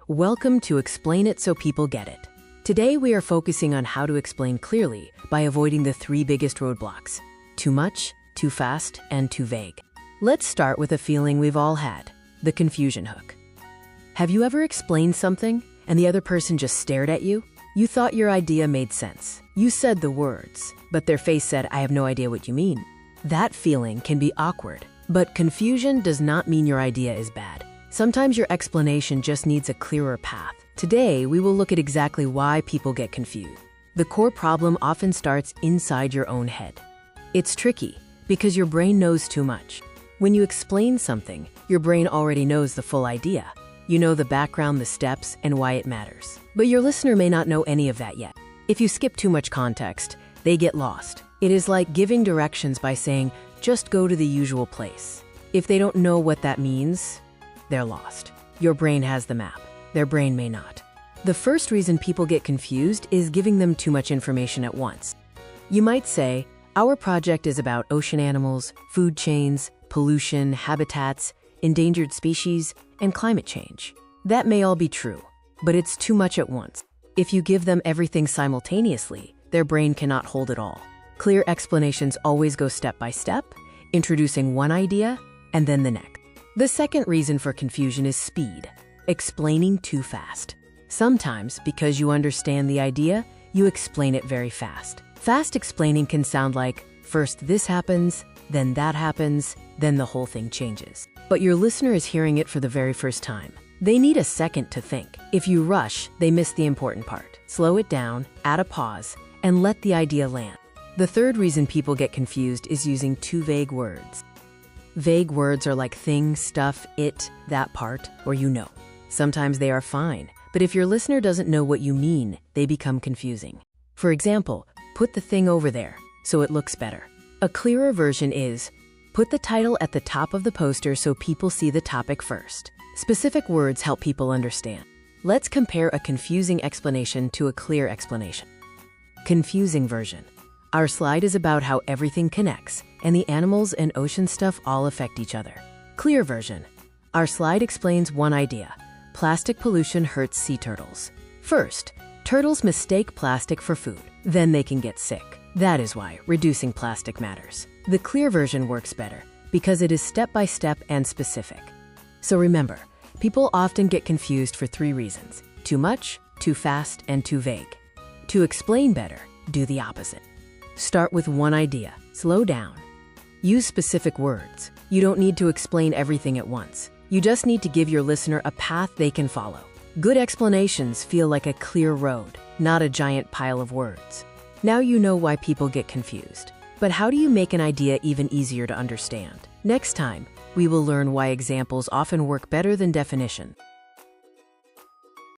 Welcome to Explain It So People Get It. Today we are focusing on how to explain clearly by avoiding the three biggest roadblocks: too much, too fast, and too vague. Let's start with a feeling we've all had: the confusion hook. Have you ever explained something and the other person just stared at you? You thought your idea made sense. You said the words, but their face said, "I have no idea what you mean." That feeling can be awkward, but confusion does not mean your idea is bad. Sometimes your explanation just needs a clearer path. Today, we will look at exactly why people get confused. The core problem often starts inside your own head. It's tricky because your brain knows too much. When you explain something, your brain already knows the full idea. You know the background, the steps, and why it matters. But your listener may not know any of that yet. If you skip too much context, they get lost. It is like giving directions by saying, "Just go to the usual place." If they don't know what that means, they're lost. Your brain has the map. Their brain may not. The first reason people get confused is giving them too much information at once. You might say, "Our project is about ocean animals, food chains, pollution, habitats, endangered species, and climate change." That may all be true, but it's too much at once. If you give them everything simultaneously, their brain cannot hold it all. Clear explanations always go step by step, introducing one idea and then the next. The second reason for confusion is speed, explaining too fast. Sometimes, because you understand the idea, you explain it very fast. Fast explaining can sound like, first this happens, then that happens, then the whole thing changes. But your listener is hearing it for the very first time. They need a second to think. If you rush, they miss the important part. Slow it down, add a pause, and let the idea land. The third reason people get confused is using too vague words. Vague words are like thing, stuff, it, that part, or you know. Sometimes they are fine, but if your listener doesn't know what you mean, they become confusing. For example, put the thing over there, so it looks better. A clearer version is, put the title at the top of the poster so people see the topic first. Specific words help people understand. Let's compare a confusing explanation to a clear explanation. Confusing version. Our slide is about how everything connects, and the animals and ocean stuff all affect each other. Clear version. Our slide explains one idea: plastic pollution hurts sea turtles. First, turtles mistake plastic for food. Then they can get sick. That is why reducing plastic matters. The clear version works better because it is step-by-step and specific. So remember, people often get confused for three reasons: too much, too fast, and too vague. To explain better, do the opposite. Start with one idea. Slow down. Use specific words. You don't need to explain everything at once. You just need to give your listener a path they can follow. Good explanations feel like a clear road, not a giant pile of words. Now you know why people get confused. But how do you make an idea even easier to understand? Next time, we will learn why examples often work better than definition.